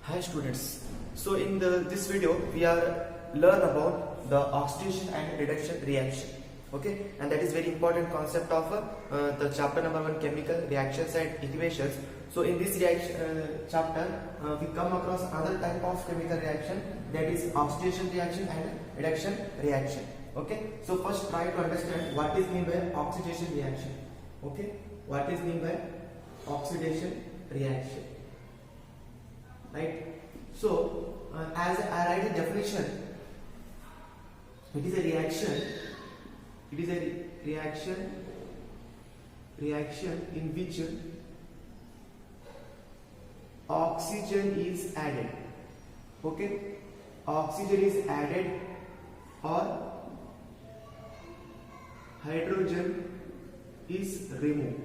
Hi students. So in this video we are learn about the oxidation and reduction reaction. Okay, and that is very important concept of the chapter number 1 chemical reactions and equations. So in this reaction chapter we come across another type of chemical reaction, that is oxidation reaction and reduction reaction. Okay, so first try to understand what is mean by oxidation reaction. Okay, what is mean by oxidation reaction, right? So as I write a definition, it is a reaction. It is a reaction in which oxygen is added. Okay, oxygen is added or hydrogen is removed.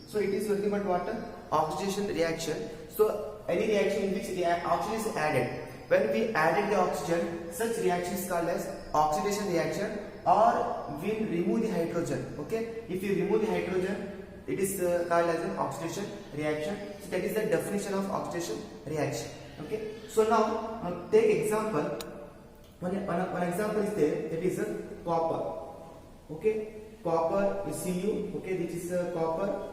So it is nothing but what? Oxidation reaction. So any reaction in which oxygen is added. When we added the oxygen, such reaction is called as oxidation reaction, or we remove the hydrogen. Okay, if you remove the hydrogen, it is called as an oxidation reaction. So that is the definition of oxidation reaction. Okay, so now take example. One example is there, that is copper. Okay, copper is Cu. Okay, this is copper.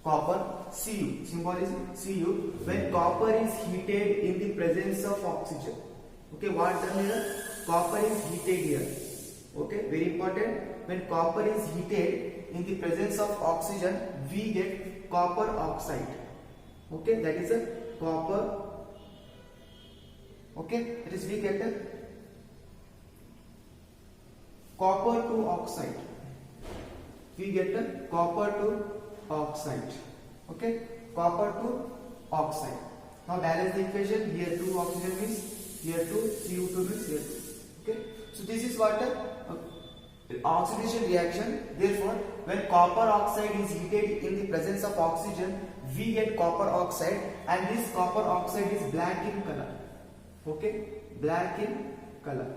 Cu, symbol is Cu. When copper is heated in the presence of oxygen, okay, what done here? Copper is heated here. Okay, very important. When copper is heated in the presence of oxygen, we get copper oxide. Okay, that is a copper. Okay, that is we get a copper to oxide. We get a copper to oxide. Okay, copper to oxide. Now balance the equation. Here 2 oxygen means here 2, Cu2 means here 2. Okay, so this is what oxidation reaction. Therefore, when copper oxide is heated in the presence of oxygen, we get copper oxide, and this copper oxide is black in color. Okay, black in color.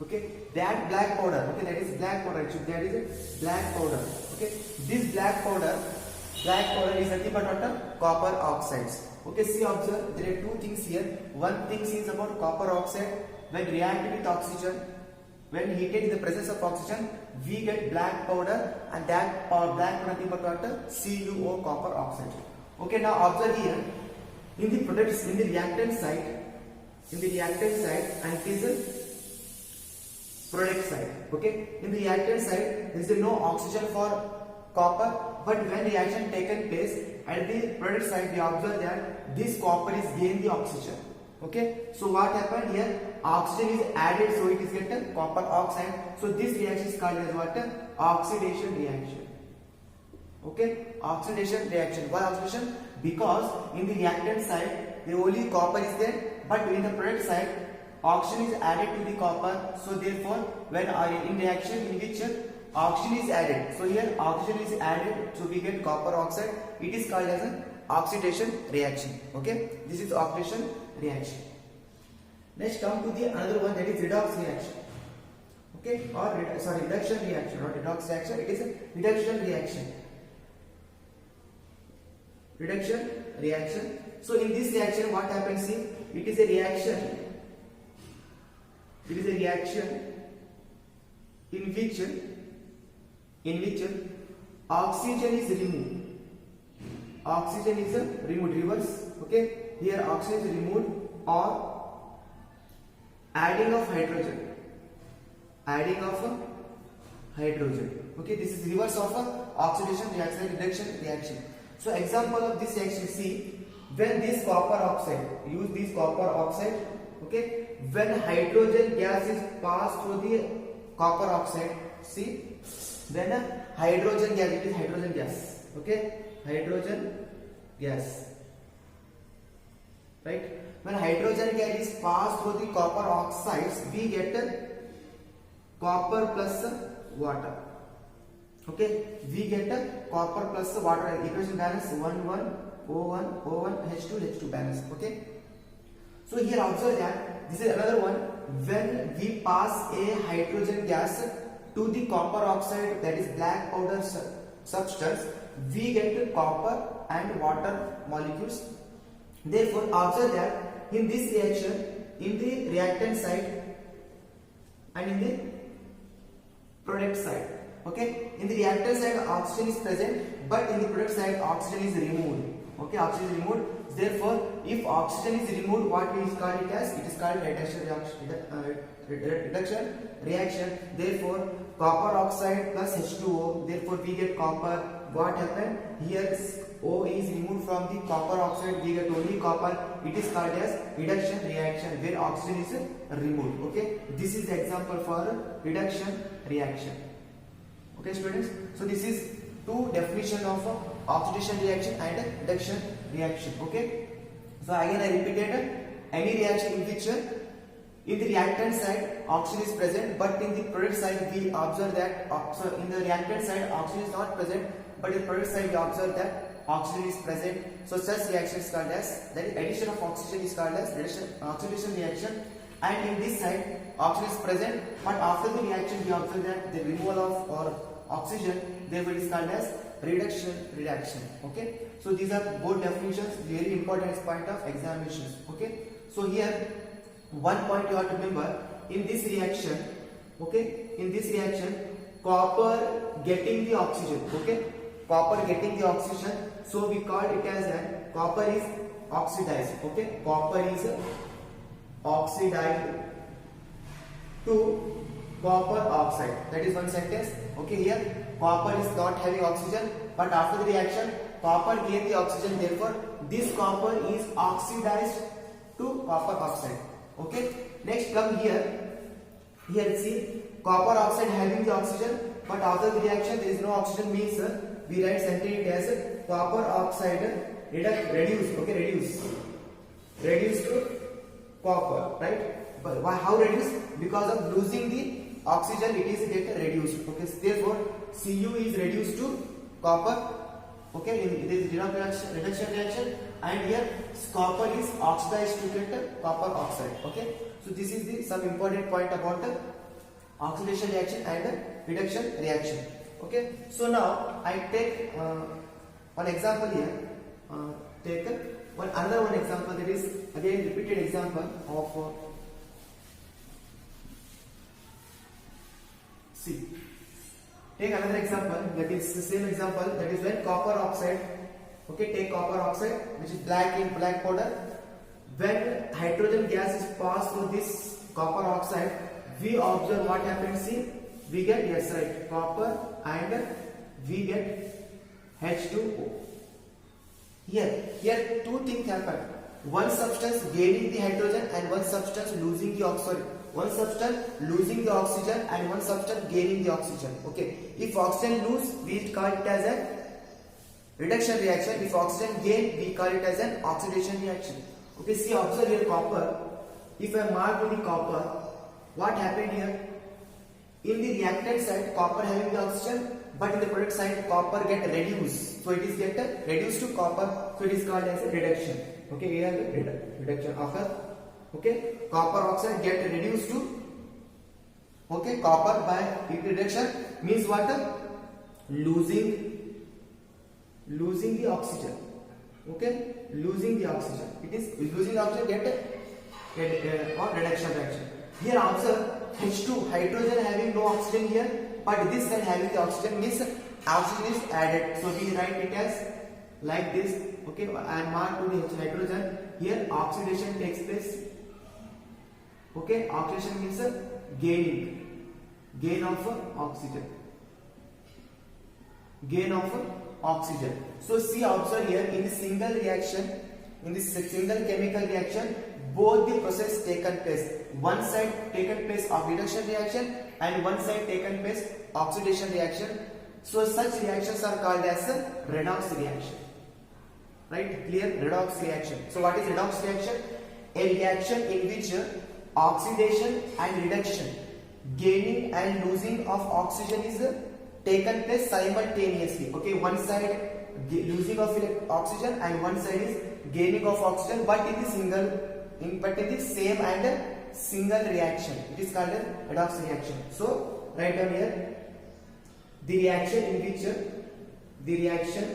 Okay, that black powder, okay, that is black powder. Actually, that is a black powder. Okay, this black powder is nothing but what? Copper oxides. Okay, see, observe, there are two things here. One thing is about copper oxide. When reacted with oxygen, when heated in the presence of oxygen, we get black powder, and that black powder nothing but what? CuO, copper oxide. Okay, now observe here, in the products, in the reactant side, and it is a product side. Okay, in the reactant side there is no oxygen for copper, but when reaction taken place at the product side, we observe that this copper is gain the oxygen. Okay, so what happened here? Oxygen is added, so it is get a copper oxide. So this reaction is called as what? Oxidation reaction. Okay, oxidation reaction. Why oxidation? Because in the reactant side the only copper is there, but in the product side oxygen is added to the copper. So therefore, when in reaction in which oxygen is added, so here oxygen is added, so we get copper oxide. It is called as an oxidation reaction. Okay, this is oxidation reaction. Next, come to the another one, that is redox reaction. Okay, or reduction reaction, not redox reaction. It is a reduction reaction. Reduction reaction. So in this reaction, what happens? See, it is a reaction. It is a reaction in which oxygen is removed. Oxygen is removed, reverse. Okay, here oxygen is removed, or adding of hydrogen. Okay, this is reverse of oxidation reaction, reduction reaction. So example of this reaction, see, when this copper oxide, use this copper oxide. Okay, when hydrogen gas is passed through the copper oxide, see, then hydrogen gas, it is hydrogen gas. Okay, hydrogen gas, right? When hydrogen gas is passed through the copper oxides, we get copper plus water. Okay, we get copper plus water. Equation balance 1 1 O1 O1 H2 balance. Okay, so here observe that this is another one. When we pass a hydrogen gas to the copper oxide, that is black powder substance, we get copper and water molecules. Therefore, observe that in this reaction, in the reactant side and in the product side, okay, in the reactant side oxygen is present, but in the product side oxygen is removed. Okay, oxygen is removed. Therefore, if oxygen is removed, what we call it as? It is called reduction reaction. Therefore, copper oxide plus H2O. Therefore, we get copper. What happened here? O is removed from the copper oxide. We get only copper. It is called as reduction reaction, where oxygen is removed. Okay, this is the example for reduction reaction. Okay, students. So this is two definition of oxidation reaction and reduction reaction. Okay, so again I repeated, any reaction in which in the reactant side oxygen is present, but in the product side we observe that in the reactant side oxygen is not present, but in the product side we observe that oxygen is present. So such reaction is called as, that is addition of oxygen is called as oxidation reaction. And in this side oxygen is present, but after the reaction we observe that the removal of or oxygen, therefore it is called as reduction reaction. Okay, so these are both definitions, very important as point of examinations. Okay, so here one point you have to remember, in this reaction, okay, in this reaction copper getting the oxygen, okay, copper getting the oxygen, so we call it as that copper is oxidized. Okay, copper is oxidized to copper oxide. That is one sentence. Okay, here copper is not having oxygen, but after the reaction copper gain the oxygen, therefore this copper is oxidized to copper oxide. Okay, next come here see copper oxide having the oxygen, but after the reaction there is no oxygen, means we write sentence it as copper oxide reduced. Okay, reduced to copper, right? But why, how reduced? Because of losing the oxygen it is get reduced. Okay, therefore Cu is reduced to copper. Okay, it is reduction reaction, and here copper is oxidized to get copper oxide. Okay, so this is the some important point about the oxidation reaction and reduction reaction. Okay, so now I take one example here. Take another one example, that is again repeated example of see. Take another example, that is the same example, that is when copper oxide, okay, take copper oxide which is black in black powder. When hydrogen gas is passed through this copper oxide, we observe what happens. See, we get, yes right, copper and we get H2O. Here two things happen. One substance gaining the hydrogen and one substance losing the oxygen. One substance losing the oxygen and one substance gaining the oxygen. Okay, if oxygen lose, we call it as a reduction reaction. If oxygen gain, we call it as an oxidation reaction. Okay, see, observe here copper. If I mark with the copper, what happened here? In the reactant side, copper having the oxygen, but in the product side, copper get reduced. So it is get reduced to copper. So it is called as a reduction. Okay, here reduction of a, okay, copper oxide get reduced to, okay, copper by heat reduction, means what? Losing the oxygen. Okay, losing the oxygen. It is losing the oxygen get or reduction reaction. Here observe H2, hydrogen having no oxygen here, but this side having the oxygen, means oxygen is added. So we write it as like this. Okay, and mark to the hydrogen. Here oxidation takes place. Okay, oxidation means gain of oxygen. Gain of oxygen. So see, observe here in the single reaction, in this single chemical reaction, both the process taken place. One side taken place of reduction reaction and one side taken place oxidation reaction. So such reactions are called as a redox reaction. Right? Clear? Redox reaction. So what is redox reaction? A reaction in which oxidation and reduction, gaining and losing of oxygen is taken place simultaneously. Okay, one side losing of oxygen and one side is gaining of oxygen, but in the same and single reaction. It is called a redox reaction. So write down here the reaction in which the reaction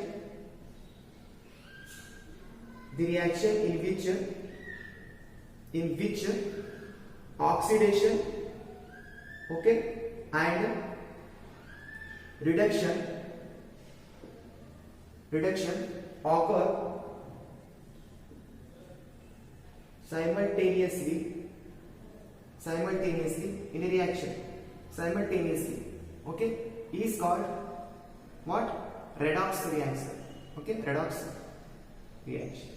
in which oxidation, okay, and reduction occur simultaneously in a reaction, okay, is called what? Redox reaction. Okay, redox reaction.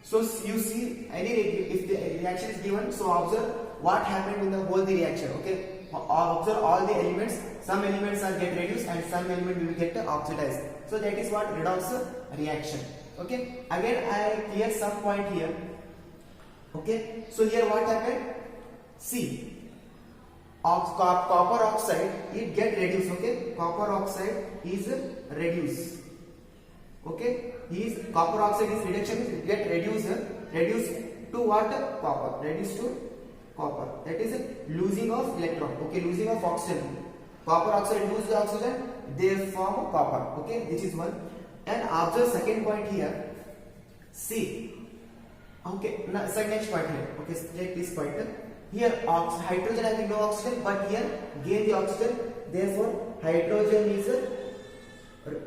So you see, if the reaction is given, so observe what happened in the whole the reaction. Okay, observe all the elements. Some elements are get reduced and some element will get oxidized. So that is what redox reaction. Okay, again I clear some point here. Okay, so here what happened? See, copper oxide, it get reduced. Okay, copper oxide is reduced. Okay, copper oxide is reduction, is get reduced to what? Copper, reduced to copper. That is losing of electron. Okay, losing of oxygen. Copper oxide lose the oxygen, they form copper. Okay, this is one. And observe second point here. See, okay, now next point here. Okay, take this point. Here hydrogen having no oxygen, but here gain the oxygen. Therefore, hydrogen is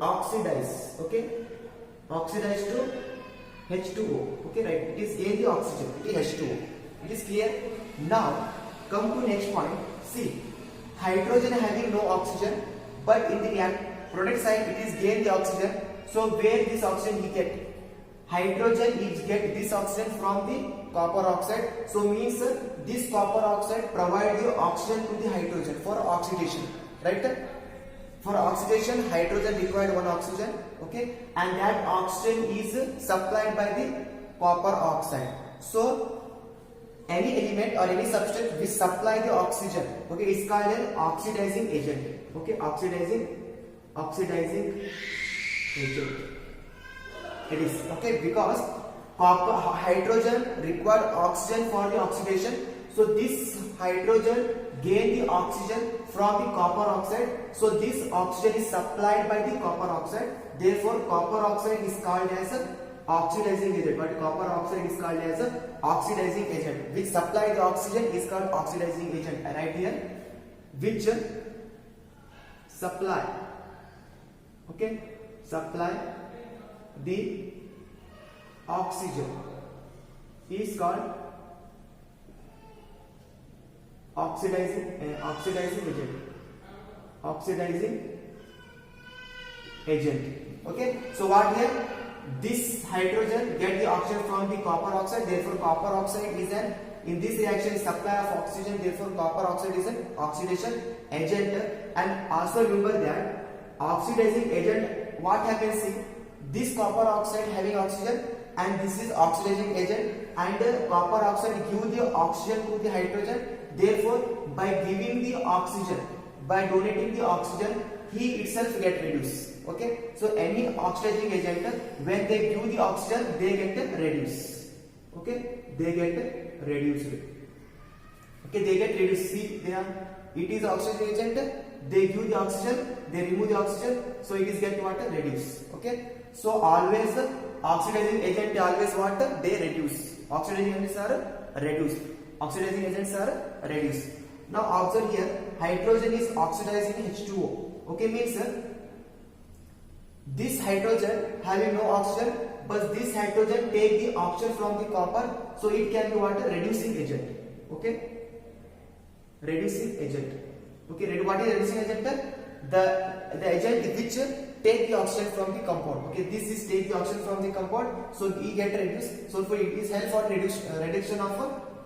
oxidized. Okay, oxidized to H2O. Okay, right? It is gain the oxygen. It is H2O. It is clear. Now come to next point. See, hydrogen having no oxygen, but in the product side it is gain the oxygen. So where this oxygen he get? Hydrogen is get this oxygen from the copper oxide. So means this copper oxide provide the oxygen to the hydrogen for oxidation, right? For oxidation, hydrogen required one oxygen, okay, and that oxygen is supplied by the copper oxide. So any element or any substance which supply the oxygen, okay, is called an oxidizing agent. Okay, oxidizing agent. It is okay because hydrogen required oxygen for the oxidation. So this hydrogen gain the oxygen from the copper oxide. So this oxygen is supplied by the copper oxide. Therefore, copper oxide is called as a oxidizing agent. But copper oxide is called as a oxidizing agent. Which supply the oxygen is called oxidizing agent. Right here, which supply, okay, supply the oxygen is called oxidizing agent. Okay, so what here? This hydrogen get the oxygen from the copper oxide. Therefore, copper oxide is an, in this reaction, supply of oxygen. Therefore, copper oxide is an oxidation agent. And also remember that oxidizing agent, what happens? See, this copper oxide having oxygen, and this is oxidizing agent, and copper oxide give the oxygen to the hydrogen. Therefore, by giving the oxygen, by donating the oxygen, he itself get reduced. Okay, so any oxidizing agent, when they give the oxygen, they get reduced. Okay, they get reduced. Okay, they get reduced. See, it is oxidizing agent. They give the oxygen, they remove the oxygen, so it is get what? Reduced. Okay, so always oxidizing agent always what? They reduce. Oxidizing agents are reduced. Oxidizing agents are reduced. Now observe here, hydrogen is oxidizing H2O. Okay, means this hydrogen having no oxygen, but this hydrogen take the oxygen from the copper, so it can be what? Reducing agent. Okay, reducing agent. Okay, what is reducing agent? The agent which take the oxygen from the compound. Okay, this is take the oxygen from the compound, so it get reduced. So for it is help for reduction of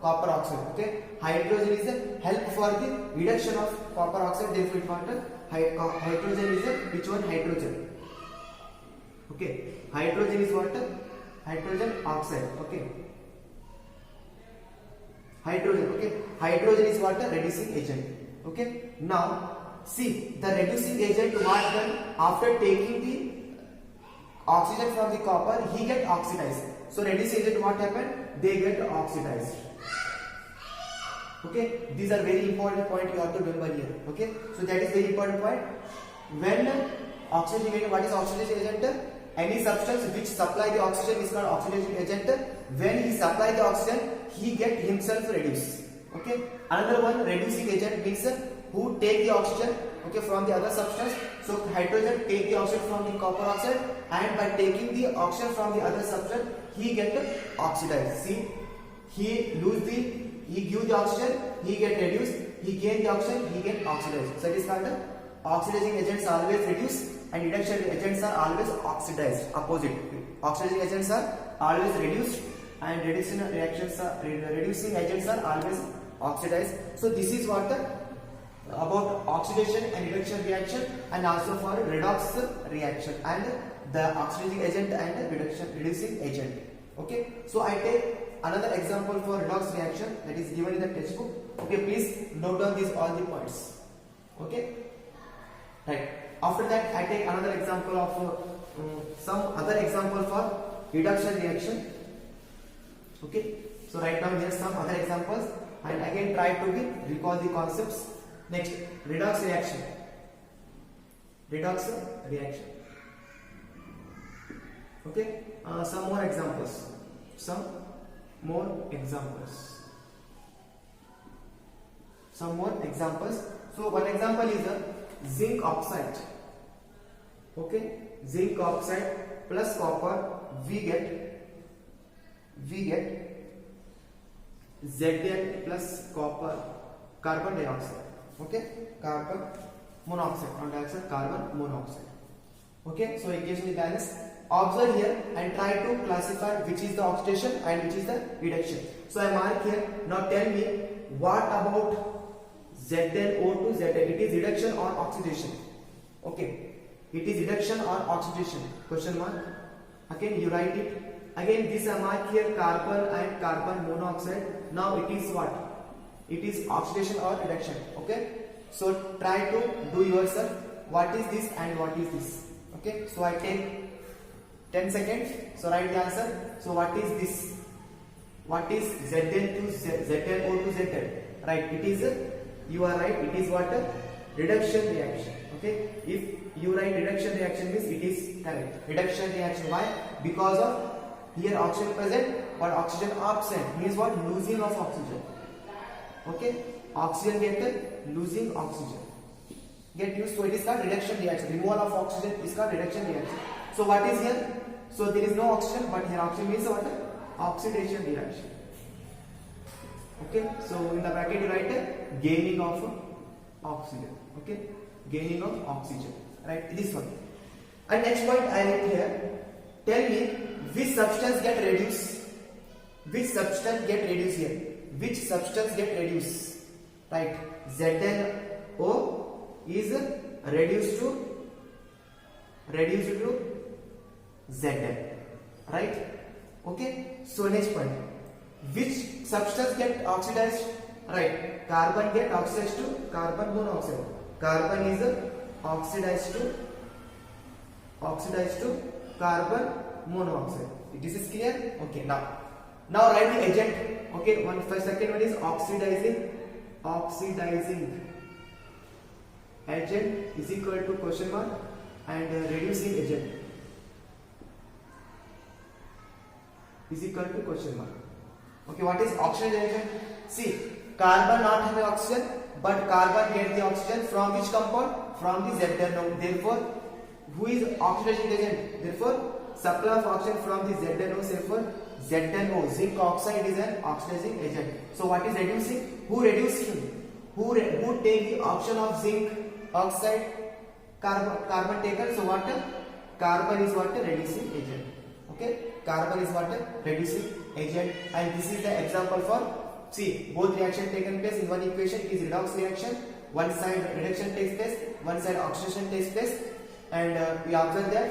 copper oxide. Okay, hydrogen is a help for the reduction of copper oxide. Therefore, it what? Hydrogen is a which one? Hydrogen. Okay, hydrogen is what? Hydrogen oxide. Okay, hydrogen. Okay, hydrogen is what? Reducing agent. Okay, now see, the reducing agent what done after taking the oxygen from the copper, he get oxidized. So reducing agent what happened? They get oxidized. Okay, these are very important point you have to remember here. Okay, so that is very important point. when oxidizing agent, what is oxidizing agent? Any substance which supply the oxygen is called oxidizing agent. When he supply the oxygen, he get himself reduce. Okay. Another one, reducing agent means who take the oxygen, okay, from the other substance. So hydrogen take the oxygen from the copper oxide, and by taking the oxygen from the other substance, he get oxidized. See, he give the oxygen, he get reduced. He gain the oxygen, he get oxidized. So it is called oxidizing agents always reduce, and reduction agents are always oxidized. Opposite. Oxidizing agents are always reduced, and reducing agents are always oxidized. So this is what about oxidation and reduction reaction, and also for redox reaction, and the oxidizing agent and reducing agent. Okay. So I take another example for redox reaction that is given in the textbook. Okay, please note down these all the points. Okay, right. After that, I take another example of some other example for reduction reaction. Okay, so right now here are some other examples, and again try to recall the concepts. Next, redox reaction. Redox reaction. Okay, some more examples. Some more examples. So one example is a zinc oxide. Okay, zinc oxide plus copper, we get Zn plus copper, carbon dioxide. Okay, carbon monoxide, not dioxide, carbon monoxide. Okay, so equation is balanced. Observe here and try to classify which is the oxidation and which is the reduction. So I mark here. Now tell me, what about ZnO to Zn? It is reduction or oxidation? Okay, it is reduction or oxidation? Question mark. Again you write it. Again this I mark here, carbon and carbon monoxide. Now it is what? It is oxidation or reduction. Okay, so try to do yourself. What is this and what is this? Okay, so I take 10 seconds. So write the answer. So what is this? What is Zn to ZnO to Zn? Right, it is you are right. It is what? Reduction reaction. Okay, if you write reduction reaction means it is correct. Reduction reaction. Why? Because of here oxygen present but oxygen absent means what? Losing of oxygen. Okay, oxygen get losing oxygen. Get used. So it is called reduction reaction. Removal of oxygen is called reduction reaction. So what is here? So there is no oxygen, but here oxygen means what? Oxidation reaction. Okay, so in the bracket you write gaining of oxygen. Okay, gaining of oxygen. Right, this one. And next point I write here. Tell me which substance get reduced. Which substance get reduced here? Which substance get reduced? Right, ZnO is reduced to Zn, right? Okay, so next point, which substance get oxidized? Right, carbon get oxidized to carbon monoxide. Carbon is oxidized to carbon monoxide. This is clear? Okay, now write the agent. Okay, second one is oxidizing agent is equal to question mark, and reducing agent is equal to question mark. Okay, what is oxidizing agent? See, carbon not having oxygen, but carbon get the oxygen from which compound? From the ZnO. Therefore, who is oxidizing agent? Therefore, supply of oxygen from the ZnO. Therefore, ZnO, zinc oxide, is an oxidizing agent. So what is reducing? Who reduced him? Who take the oxygen of zinc oxide? Carbon taken. So what? Carbon is what? Reducing agent. Okay, carbon is what? Reducing agent. And this is the example for, see, both reaction taken place in one equation. It is redox reaction. One side reduction takes place, one side oxidation takes place, and we observe that.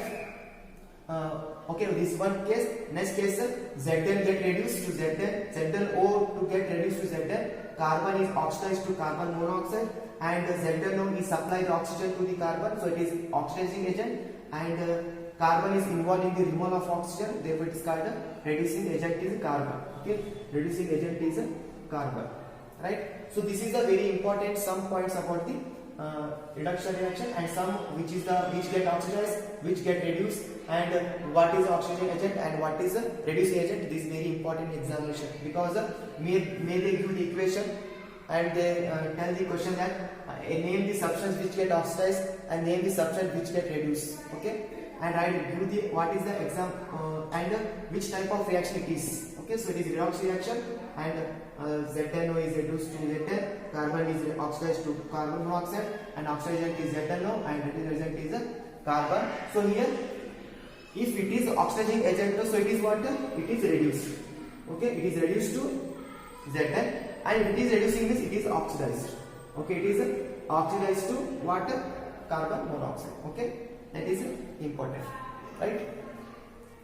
Okay, this one case. Next case, Zn get reduced to Zn, ZnO to get reduced to Zn. Carbon is oxidized to carbon monoxide, and ZnO is supplied oxygen to the carbon. So it is oxidizing agent, and carbon is involved in the removal of oxygen. Therefore, it is called a reducing agent is carbon. Okay, reducing agent is carbon. Right. So this is a very important some points about the reduction reaction, and some which get oxidized, which get reduced, and what is the oxidizing agent and what is the reducing agent. This is very important examination, because may they give the equation and they tell the question that name the substance which get oxidized and name the substance which get reduced. Okay, and I give the what is the exam and which type of reaction it is. Okay, so it is redox reaction, and ZNO is reduced to Zn, carbon is oxidized to carbon monoxide, and oxidizant is ZNO and reducing agent is carbon. So here, if it is oxidizing agent, so it is what? It is reduced. Okay, it is reduced to Zn, and if it is reducing this, it is oxidized. Okay, it is oxidized to what? Carbon monoxide. Okay, that is important, right?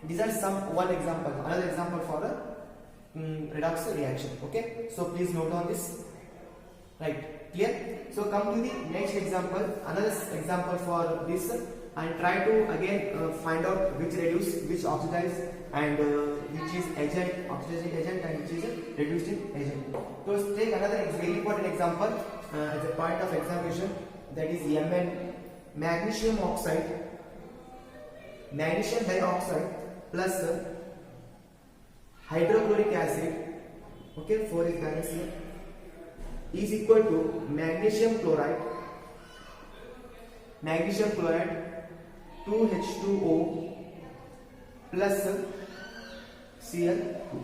These are one example. Another example for a redox reaction. Okay, so please note on this. Right, clear? So come to the next example. Another example for this, and try to again find out which reduce, which oxidize, and which is agent, oxidizing agent, and which is reducing agent. So take another very important example as a point of examination. That is Mn, magnesium oxide, magnesium dioxide plus hydrochloric acid. Okay, 4 is balanced here, is equal to magnesium chloride 2H2O plus Cl2.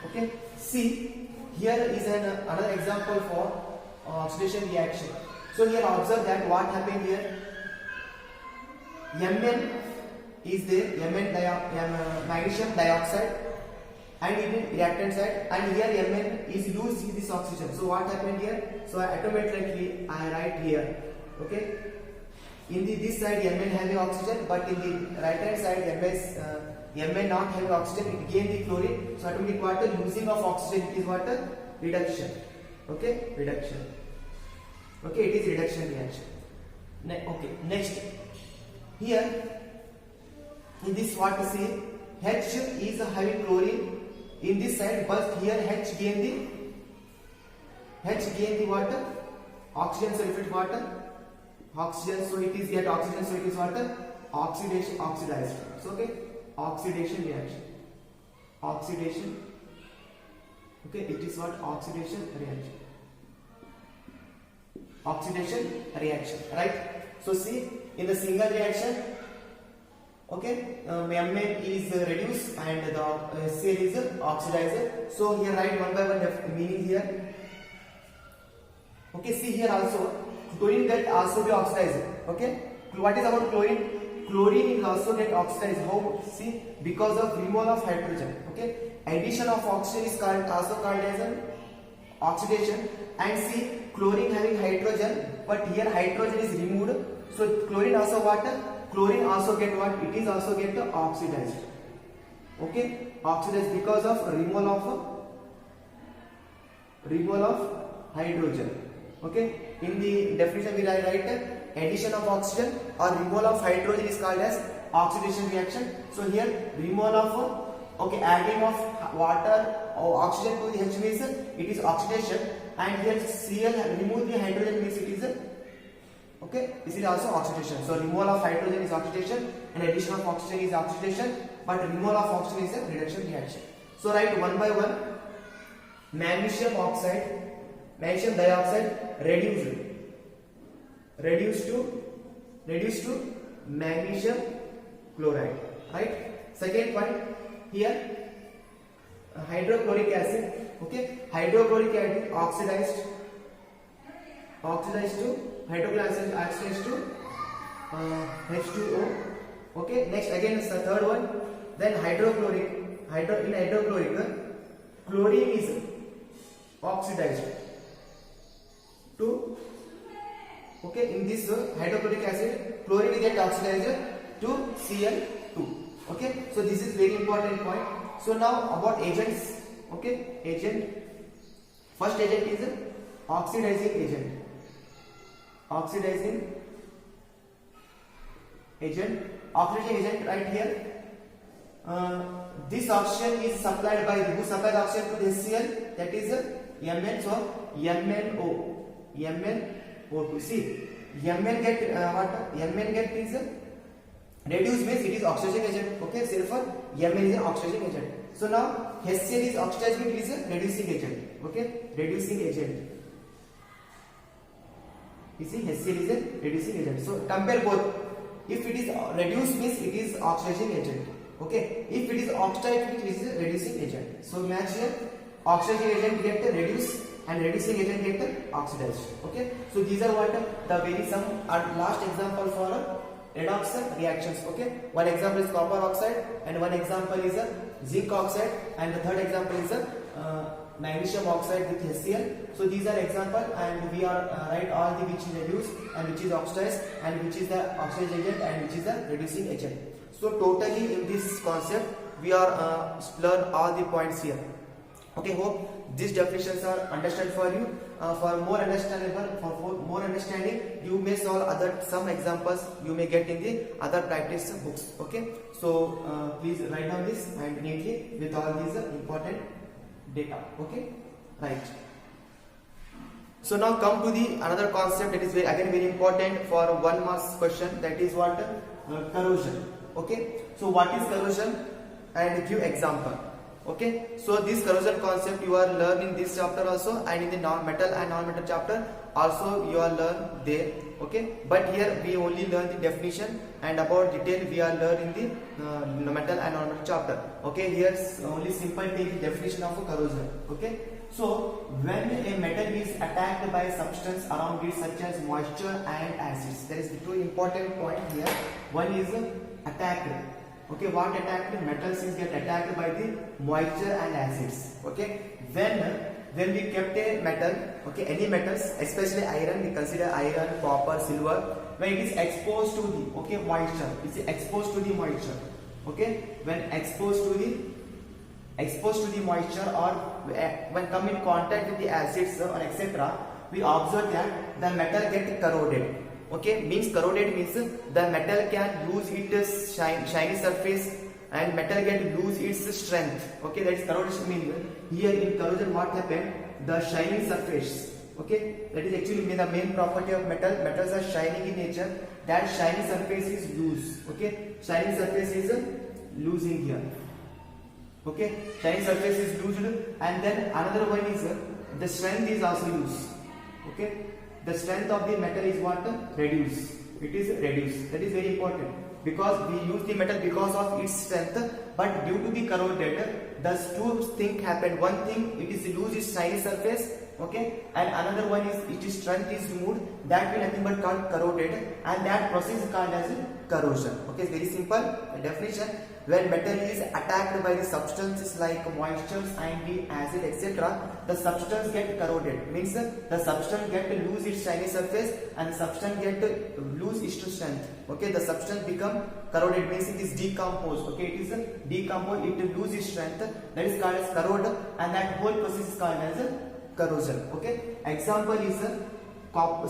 Okay, see here is another example for oxidation reaction. So here observe that what happened here. Mn is there, magnesium dioxide, and in reactant side, and here Mn is used in this oxygen. So what happened here? So automatically I write here. Okay, in this side Mn having oxygen, but in the right hand side Mn not having oxygen, it gain the chlorine. So automatically what? Losing of oxygen is what? Reduction. Okay, reduction. Okay, it is reduction reaction. Okay, next here in this what to say, H is having chlorine in this side, but here H gain the water, oxygen sulfate water, oxygen, so it is get oxygen, so it is water, oxidation, oxidized. So okay, oxidation reaction, oxidation. Okay, it is what? Oxidation reaction, oxidation reaction, right? So see, in the single reaction, okay, Mn is reduced and the Cl is oxidizer. So here write one by one meaning here. Okay, see here also chlorine get also be oxidized. Okay, what is about chlorine? Chlorine is also get oxidized. How? See, because of removal of hydrogen. Okay, addition of oxygen is also called as an oxidation. And see, chlorine having hydrogen, but here hydrogen is removed. So chlorine also what? Chlorine also get what? It is also get oxidized. Okay, oxidized because of removal of hydrogen. Okay, in the definition we write addition of oxygen or removal of hydrogen is called as oxidation reaction. So here removal of adding of water or oxygen to the H means it is oxidation, and here Cl remove the hydrogen means it is okay, this is also oxidation. So removal of hydrogen is oxidation and addition of oxygen is oxidation, but removal of oxygen is a reduction reaction. So write one by one. Magnesium dioxide reduced to magnesium chloride, right? Second point here, hydrochloric acid. Okay, hydrochloric acid oxidized to hydrochloric acid oxidized to H2O. Okay, next again is the third one. Then hydrochloric chlorine is oxidized to, okay, in this hydrochloric acid chlorine get oxidized to Cl2. Okay, so this is very important point. So now about agents. Okay, agent, first agent is oxidizing agent. Oxidizing agent right here. This oxygen is supplied by who supplies oxygen to the Cl, that is Mn. So MnO2. See, Mn get what? Mn get is reduced means it is oxidizing agent. Okay, therefore Mn is an oxidizing agent. So now HCl is oxidizing, it is a reducing agent. Okay, reducing agent. You see, HCl is a reducing agent. So compare both. If it is reduced means it is oxidizing agent. Okay, if it is oxidized it is a reducing agent. So match here, oxidizing agent get reduced and reducing agent get oxidized. Okay, so these are what the very some last example for redox reactions. Okay, one example is copper oxide and one example is a zinc oxide and the third example is a magnesium oxide with HCl. So these are example and we are write all the which is reduced and which is oxidized and which is the oxidizing agent and which is the reducing agent. So totally in this concept we are learn all the points here. Okay, hope these definitions are understood for you. For more understanding, you may solve some examples you may get in the other practice books. Okay, so please write down this and neatly with all these important data. Okay, right. So now come to the another concept that is very important for 1 marks question, that is what corrosion. Okay, so what is corrosion and give example. Okay, so this corrosion concept you are learning this chapter also and in the non-metal and non-metal chapter also you are learn there. Okay, but here we only learn the definition and about detail we are learning the metal and non-metal chapter. Okay, here's only simple take definition of a corrosion. Okay, so when a metal is attacked by a substance around it such as moisture and acids, there is two important point here. One is attacked. Okay, what attacked? Metals is get attacked by the moisture and acids. Okay, when we kept a metal, okay, any metals, especially iron, we consider iron, copper, silver, when it is exposed to the moisture, it's exposed to the moisture. Okay, when exposed to the moisture or when come in contact with the acids or etc., we observe that the metal get corroded. Okay, means corroded means the metal can lose its shiny surface and metal can lose its strength. Okay, that is corrosion means here in corrosion what happened, the shining surface. Okay, that is actually the main property of metal. Metals are shining in nature, that shiny surface is loose. Okay, shining surface is losing here. Okay, shiny surface is loosed and then another one is the strength is also loose. Okay, the strength of the metal is what? Reduced. It is reduced. That is very important because we use the metal because of its strength, but due to the corroded, the two things happen. One thing, it is lose its shiny surface. Okay, and another one is its strength is removed. That will nothing but called corroded, and that process is called as corrosion. Okay, it's very simple definition. When metal is attacked by the substances like moistures and the acid etc., the substance get corroded. Means the substance get lose its shiny surface and the substance get lose its strength. Okay, the substance become corroded means it is decomposed. Okay, it is decomposed, it lose its strength. That is called as corrode, and that whole process is called as corrosion. Okay, example is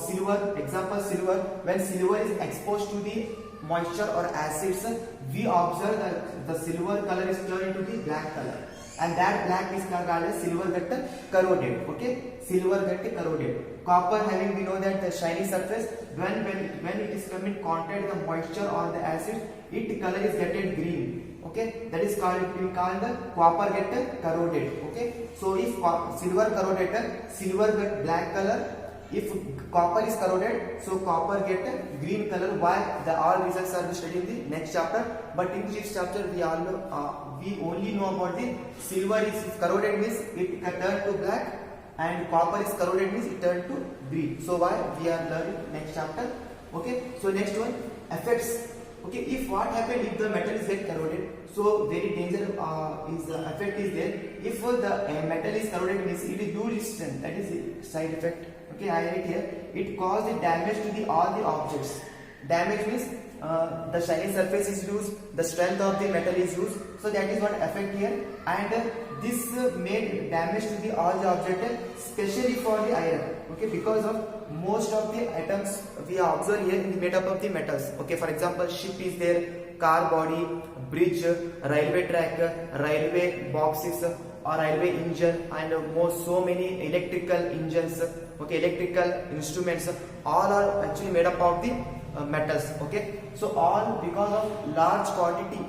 silver. Example silver. When silver is exposed to the moisture or acids, we observe that the silver color is turned into the black color, and that black is called as silver get corroded. Okay, silver get corroded. Copper having, we know that the shiny surface, when it is come in contact with the moisture or the acid, its color is getting green. Okay, that is called the copper get corroded. Okay, so if silver corroded, silver get black color. If copper is corroded, so copper get green color. Why? The all results are studied in the next chapter. But in this chapter, we only know about the silver is corroded means it turn to black, and copper is corroded means it turn to green. So why? We are learning next chapter. Okay. So next one, effects. Okay, if what happened if the metal is get corroded, so very danger is the effect is there. If the metal is corroded means it will lose its strength. That is the side effect. Okay, I write here. It causes damage to all the objects. Damage means the shiny surface is loose, the strength of the metal is loose. So that is what effect here. And this made damage to all the object, especially for the iron. Okay, because of most of the atoms we observe here in the made up of the metals. Okay, for example, ship is there, car body, bridge, railway track, railway boxes, or railway engine, and so many electrical engines. okay, electrical instruments, all are actually made up of the metals. Okay, so all because of large quantity,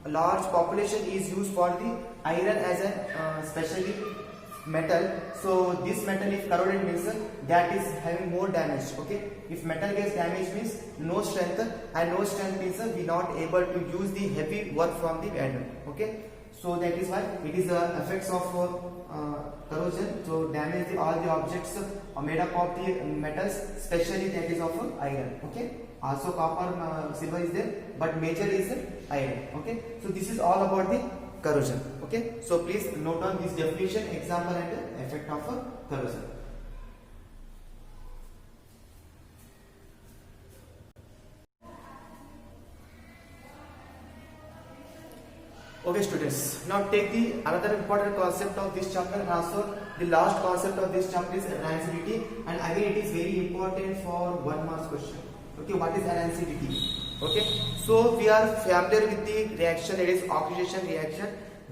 large population is used for the iron as a specially metal. So this metal if corroded means that is having more damage. Okay, if metal gets damaged means no strength, and no strength means we not able to use the heavy work from the iron. Okay, so that is why it is the effects of corrosion. So damage all the objects are made up of the metals, especially that is of iron. Okay, also copper, silver is there, but major is iron. Okay, so this is all about the corrosion. Okay, so please note on this definition, example, and effect of corrosion. Okay students, now take the another important concept of this chapter, and also the last concept of this chapter is rancidity, and again it is very important for 1 mark question. Okay, what is rancidity? Okay, so we are familiar with the reaction, that is oxidation reaction,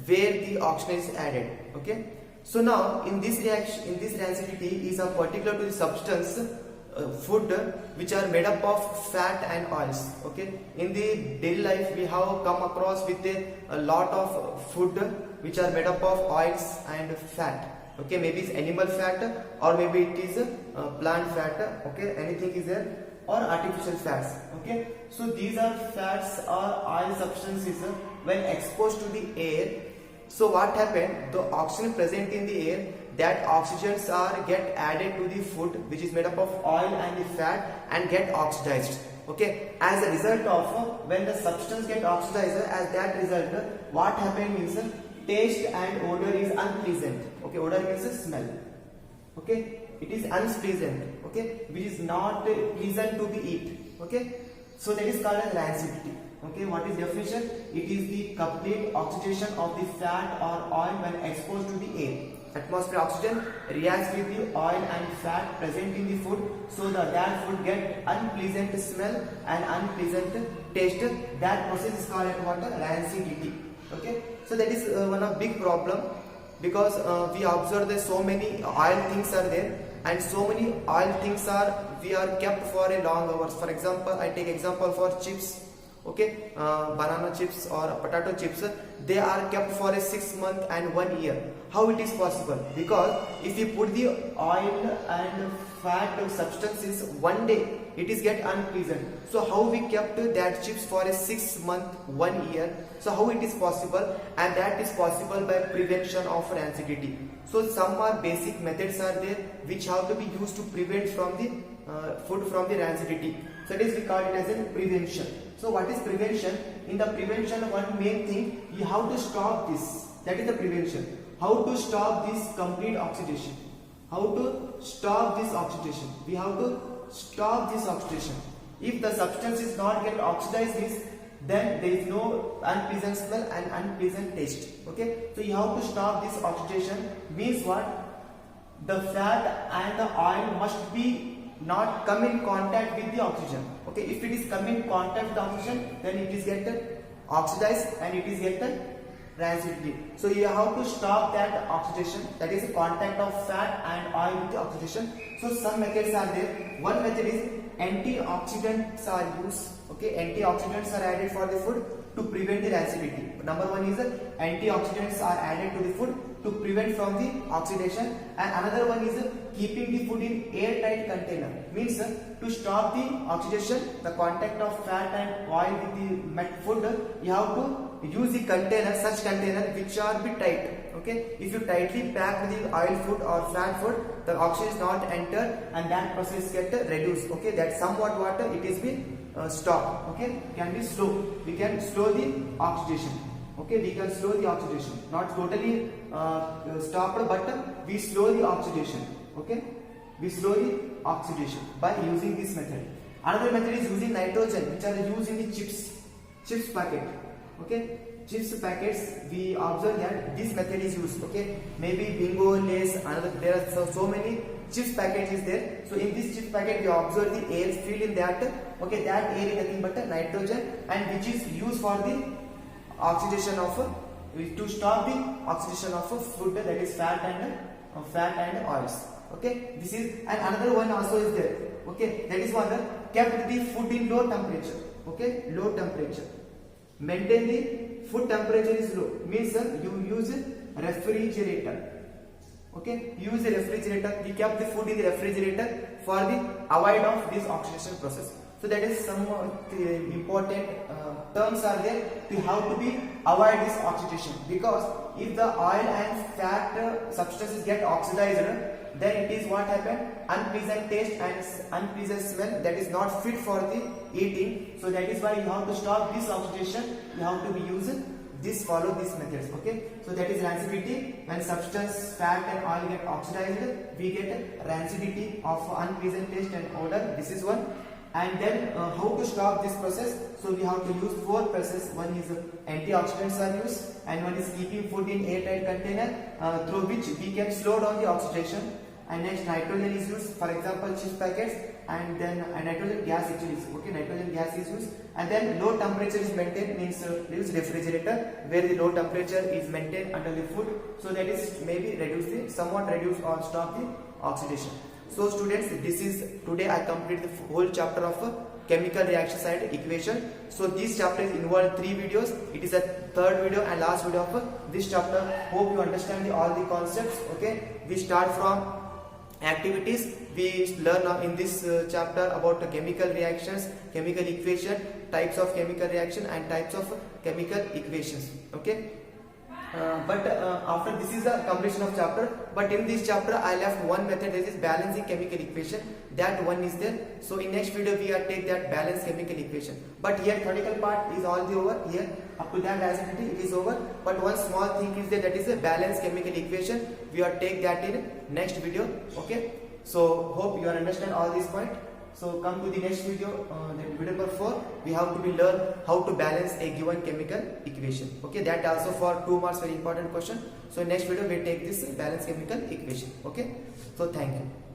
where the oxygen is added. Okay, so now in this reaction, in this rancidity is a particular to the substance food which are made up of fat and oils. Okay, in the daily life we have come across with a lot of food which are made up of oils and fat. Okay, maybe it's animal fat, or maybe it is plant fat. Okay, anything is there, or artificial fats. Okay, so these are fats or oil substances when exposed to the air. So what happened, the oxygen present in the air, that oxygens are get added to the food which is made up of oil and the fat and get oxidized. Okay, as a result of when the substance get oxidized, as that result what happened means taste and odor is unpleasant. Okay, odor means smell. Okay, it is unpleasant. Okay, which is not pleasant to be eat. Okay, so that is called as rancidity. Okay, what is definition? It is the complete oxidation of the fat or oil when exposed to the air. Atmosphere oxygen reacts with the oil and fat present in the food, so that food get unpleasant smell and unpleasant taste. That process is called what? Rancidity. Okay, so that is one of big problem, because we observe that so many oil things are there, and so many oil things we are kept for a long hours. For example, I take example for chips. Okay, banana chips or potato chips, they are kept for a 6 months and 1 year. How it is possible? Because if you put the oil and fat substances one day, it is get unpleasant. So how we kept that chips for a 6 months, 1 year? So how it is possible? And that is possible by prevention of rancidity. So some are basic methods are there which have to be used to prevent from the food from the rancidity. So that is we call it as a prevention. So what is prevention? In the prevention, one main thing, you have to stop this. That is the prevention. How to stop this complete oxidation? How to stop this oxidation? We have to stop this oxidation. If the substance is not get oxidized, then there is no unpleasant smell and unpleasant taste. Okay, so you have to stop this oxidation. Means what? The fat and the oil must be not come in contact with the oxygen. Okay, if it is come in contact with the oxygen, then it is get oxidized and it is get rancidity. So you have to stop that oxidation, that is a contact of fat and oil with the oxidation. So some methods are there. One method is antioxidants are used. Okay, antioxidants are added for the food to prevent the rancidity. Number one is antioxidants are added to the food to prevent from the oxidation, and another one is keeping the food in airtight container. Means to stop the oxidation, the contact of fat and oil with the food, you have to use the container, such container which are be tight. Okay, if you tightly pack the oil food or fat food, the oxygen is not enter and that process get reduced. Okay, that somewhat water it is been stopped. Okay, can be slow. We can slow the oxidation. Okay, we can slow the oxidation, not totally stopped, but we slow the oxidation. Okay, we slow the oxidation by using this method. Another method is using nitrogen, which are used in the chips packet. Okay, chips packets, we observe that this method is used. Okay, maybe Bingo, Lays, another, there are so many chips packet is there. So in this chips packet we observe the air filled in that. Okay, that air is nothing but nitrogen, and which is used for the oxidation of to stop the oxidation of food, that is fat and oils. Okay, this is, and another one also is there. Okay, that is one, kept the food in low temperature. Okay, low temperature. Maintain the food temperature is low, means you use refrigerator. Okay, use the refrigerator. We kept the food in the refrigerator for the avoid of this oxidation process. So that is some important terms are there to how to be avoid this oxidation, because if the oil and fat substances get oxidized, then it is what happened, unpleasant taste and unpleasant smell, that is not fit for the eating. So that is why you have to stop this oxidation. You have to be using this, follow these methods. Okay, so that is rancidity. When substance, fat and oil get oxidized, we get rancidity of unpleasant taste and odor. This is one. And then how to stop this process? So we have to use 4 processes. One is antioxidants are used, and one is keeping food in airtight container through which we can slow down the oxidation. And next, nitrogen is used, for example chip packets, and then nitrogen gas actually is okay, nitrogen gas is used. And then low temperature is maintained, means use refrigerator where the low temperature is maintained under the food, so that is maybe somewhat reduce or stop the oxidation. So students, this is today I completed the whole chapter of chemical reaction side equation. So this chapter is involved 3 videos. It is a 3rd video and last video of this chapter. Hope you understand all the concepts. Okay, we start from activities. We learn in this chapter about chemical reactions, chemical equation, types of chemical reaction and types of chemical equations. Okay. But after this is the completion of chapter, but in this chapter I left one method, that is balancing chemical equation. That one is there. So in next video we are take that balanced chemical equation. But here theoretical part is all the over. Here up to that acidity it is over. But one small thing is there, that is a balanced chemical equation. We are take that in next video. Okay. So hope you understand all these points. So come to the next video, video number 4. We have to be learn how to balance a given chemical equation. Okay, that also for 2 marks very important question. So next video we take this balanced chemical equation. Okay, so thank you.